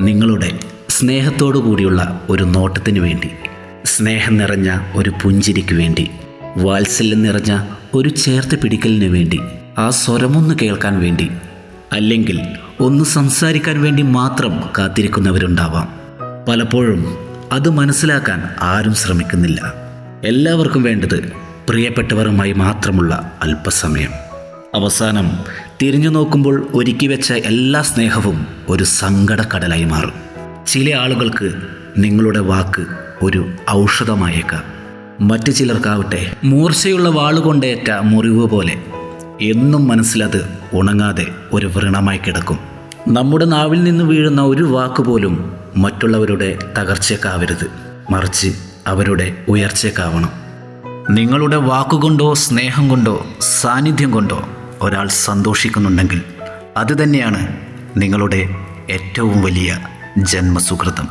നിങ്ങളുടെ സ്നേഹത്തോടു കൂടിയുള്ള ഒരു നോട്ടത്തിന് വേണ്ടി, സ്നേഹം നിറഞ്ഞ ഒരു പുഞ്ചിരിക്ക് വേണ്ടി, വാത്സല്യം നിറഞ്ഞ ഒരു ചേർത്ത് പിടിക്കലിന് വേണ്ടി, ആ സ്വരമൊന്ന് കേൾക്കാൻ വേണ്ടി, അല്ലെങ്കിൽ ഒന്ന് സംസാരിക്കാൻ വേണ്ടി മാത്രം കാത്തിരിക്കുന്നവരുണ്ടാവാം. പലപ്പോഴും അത് മനസ്സിലാക്കാൻ ആരും ശ്രമിക്കുന്നില്ല. എല്ലാവർക്കും വേണ്ടത് പ്രിയപ്പെട്ടവരുമായി മാത്രമുള്ള അല്പസമയം. അവസാനം തിരിഞ്ഞു നോക്കുമ്പോൾ ഒരുക്കി വെച്ച എല്ലാ സ്നേഹവും ഒരു സങ്കടക്കടലായി മാറും. ചില ആളുകൾക്ക് നിങ്ങളുടെ വാക്ക് ഒരു ഔഷധമായേക്കാം. മറ്റു ചിലർക്കാവട്ടെ മൂർച്ചയുള്ള വാളുകൊണ്ടേറ്റ മുറിവ് പോലെ എന്നും മനസ്സിലത് ഉണങ്ങാതെ ഒരു വ്രണമായി കിടക്കും. നമ്മുടെ നാവിൽ നിന്ന് വീഴുന്ന ഒരു വാക്കുപോലും മറ്റുള്ളവരുടെ തകർച്ചയ്ക്കാവരുത്, മറിച്ച് അവരുടെ ഉയർച്ചയ്ക്കാവണം. നിങ്ങളുടെ വാക്കുകൊണ്ടോ സ്നേഹം കൊണ്ടോ സാന്നിധ്യം കൊണ്ടോ ഒരാൾ സന്തോഷിക്കുന്നുണ്ടെങ്കിൽ അതുതന്നെയാണ് നിങ്ങളുടെ ഏറ്റവും വലിയ ജന്മസുകൃതം.